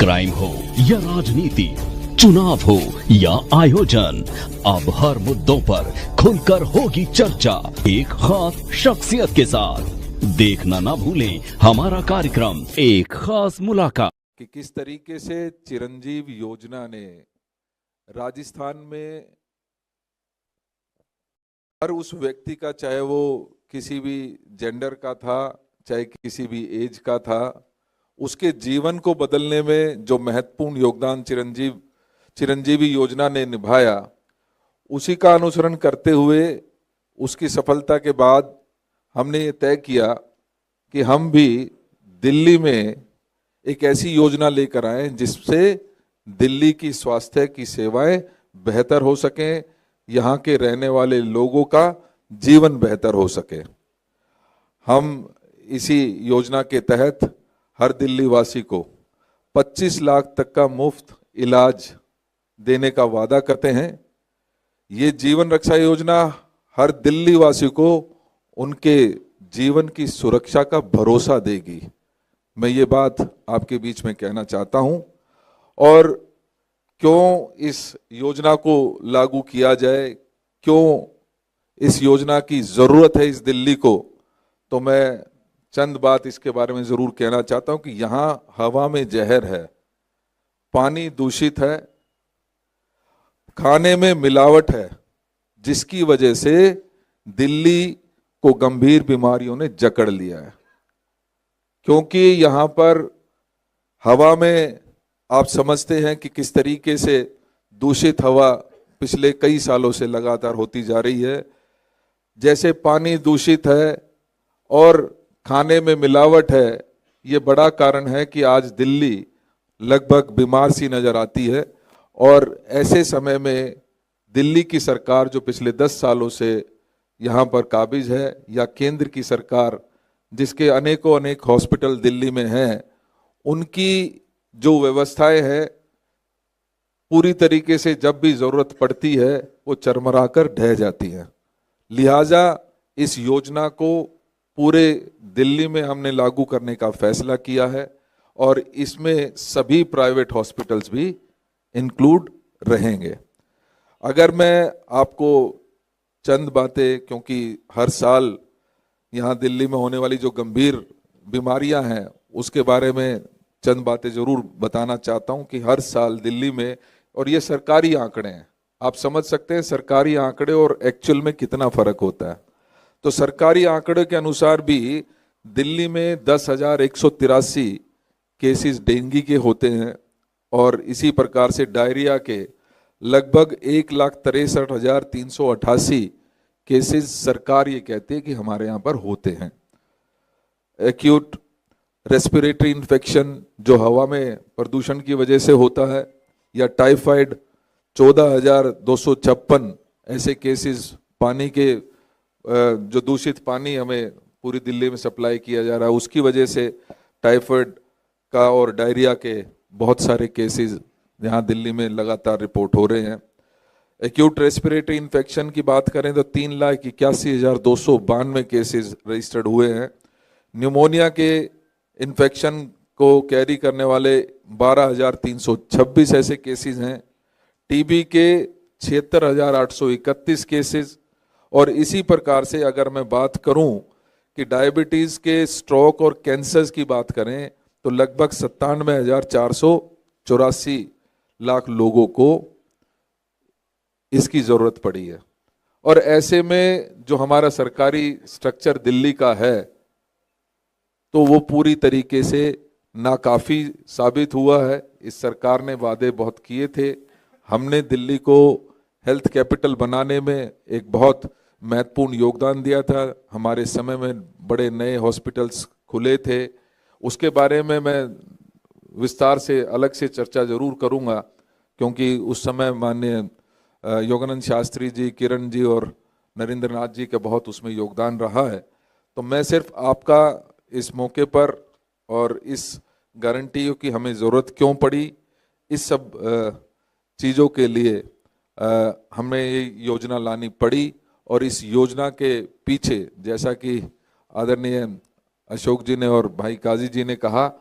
Crime हो या राजनीति, चुनाव हो या आयोजन, अब हर मुद्दों पर खुलकर होगी चर्चा एक खास शख्सियत के साथ। देखना ना भूलें हमारा कार्यक्रम एक खास मुलाकात। कि किस तरीके से चिरंजीव योजना ने राजस्थान में हर उस व्यक्ति का, चाहे वो किसी भी जेंडर का था, चाहे किसी भी एज का था, उसके जीवन को बदलने में जो महत्वपूर्ण योगदान चिरंजीवी योजना ने निभाया, उसी का अनुसरण करते हुए उसकी सफलता के बाद हमने ये तय किया कि हम भी दिल्ली में एक ऐसी योजना लेकर आए जिससे दिल्ली की स्वास्थ्य की सेवाएं बेहतर हो सकें, यहाँ के रहने वाले लोगों का जीवन बेहतर हो सके। हम इसी योजना के तहत हर दिल्ली वासी को 25 लाख तक का मुफ्त इलाज देने का वादा करते हैं। ये जीवन रक्षा योजना हर दिल्ली वासी को उनके जीवन की सुरक्षा का भरोसा देगी। मैं ये बात आपके बीच में कहना चाहता हूं। और क्यों इस योजना को लागू किया जाए, क्यों इस योजना की ज़रूरत है इस दिल्ली को, तो मैं चंद बात इसके बारे में ज़रूर कहना चाहता हूं कि यहाँ हवा में जहर है, पानी दूषित है, खाने में मिलावट है, जिसकी वजह से दिल्ली को गंभीर बीमारियों ने जकड़ लिया है। क्योंकि यहाँ पर हवा में आप समझते हैं कि किस तरीके से दूषित हवा पिछले कई सालों से लगातार होती जा रही है। जैसे पानी दूषित है और खाने में मिलावट है, ये बड़ा कारण है कि आज दिल्ली लगभग बीमार सी नज़र आती है। और ऐसे समय में दिल्ली की सरकार जो पिछले 10 सालों से यहाँ पर काबिज है, या केंद्र की सरकार जिसके अनेकों अनेक हॉस्पिटल दिल्ली में हैं, उनकी जो व्यवस्थाएं हैं पूरी तरीके से जब भी ज़रूरत पड़ती है वो चरमराकर ढह जाती हैं। लिहाजा इस योजना को पूरे दिल्ली में हमने लागू करने का फैसला किया है और इसमें सभी प्राइवेट हॉस्पिटल्स भी इंक्लूड रहेंगे। अगर मैं आपको चंद बातें, क्योंकि हर साल यहाँ दिल्ली में होने वाली जो गंभीर बीमारियां हैं उसके बारे में चंद बातें ज़रूर बताना चाहता हूँ कि हर साल दिल्ली में, और ये सरकारी आंकड़े हैं, आप समझ सकते हैं सरकारी आंकड़े और एक्चुअल में कितना फ़र्क होता है। तो सरकारी आंकड़े के अनुसार भी दिल्ली में 10,183 केसेस डेंगू के होते हैं और इसी प्रकार से डायरिया के लगभग 1,63,388 केसेस सरकार ये कहती है कि हमारे यहाँ पर होते हैं। एक्यूट रेस्पिरेटरी इन्फेक्शन जो हवा में प्रदूषण की वजह से होता है, या टाइफाइड 14,256 ऐसे केसेस, पानी के जो दूषित पानी हमें पूरी दिल्ली में सप्लाई किया जा रहा है उसकी वजह से टाइफाइड का और डायरिया के बहुत सारे केसेस यहाँ दिल्ली में लगातार रिपोर्ट हो रहे हैं। एक्यूट रेस्पिरेटरी इन्फेक्शन की बात करें तो 3,81,292 केसेस रजिस्टर्ड हुए हैं। न्यूमोनिया के इन्फेक्शन को कैरी करने वाले 12,326 ऐसे केसेस हैं। टीबी के 76,831 केसेस। और इसी प्रकार से अगर मैं बात करूं कि डायबिटीज़ के, स्ट्रोक और कैंसर्स की बात करें तो लगभग 97,484 लाख लोगों को इसकी ज़रूरत पड़ी है। और ऐसे में जो हमारा सरकारी स्ट्रक्चर दिल्ली का है तो वो पूरी तरीके से नाकाफ़ी साबित हुआ है। इस सरकार ने वादे बहुत किए थे। हमने दिल्ली को हेल्थ कैपिटल बनाने में एक बहुत महत्वपूर्ण योगदान दिया था। हमारे समय में बड़े नए हॉस्पिटल्स खुले थे, उसके बारे में मैं विस्तार से अलग से चर्चा ज़रूर करूँगा, क्योंकि उस समय माननीय योगानंद शास्त्री जी, किरण जी और नरेंद्र नाथ जी का बहुत उसमें योगदान रहा है। तो मैं सिर्फ आपका इस मौके पर और इस गारंटी की हमें ज़रूरत क्यों पड़ी, इस सब चीज़ों के लिए हमें ये योजना लानी पड़ी। और इस योजना के पीछे, जैसा कि आदरणीय अशोक जी ने और भाई काजी जी ने कहा,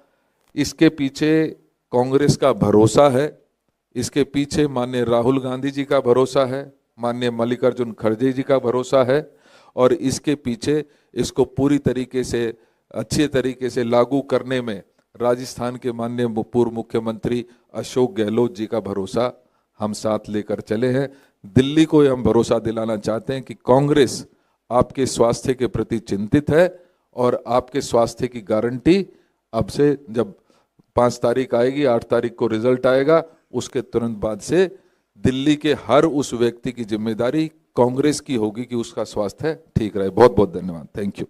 इसके पीछे कांग्रेस का भरोसा है, इसके पीछे माननीय राहुल गांधी जी का भरोसा है, माननीय मल्लिकार्जुन खड़गे जी का भरोसा है, और इसके पीछे इसको पूरी तरीके से अच्छे तरीके से लागू करने में राजस्थान के माननीय पूर्व मुख्यमंत्री अशोक गहलोत जी का भरोसा हम साथ लेकर चले हैं। दिल्ली को हम भरोसा दिलाना चाहते हैं कि कांग्रेस आपके स्वास्थ्य के प्रति चिंतित है और आपके स्वास्थ्य की गारंटी अब से, जब 5 तारीख आएगी, 8 तारीख को रिजल्ट आएगा, उसके तुरंत बाद से दिल्ली के हर उस व्यक्ति की जिम्मेदारी कांग्रेस की होगी कि उसका स्वास्थ्य ठीक रहे। बहुत बहुत धन्यवाद। Thank you.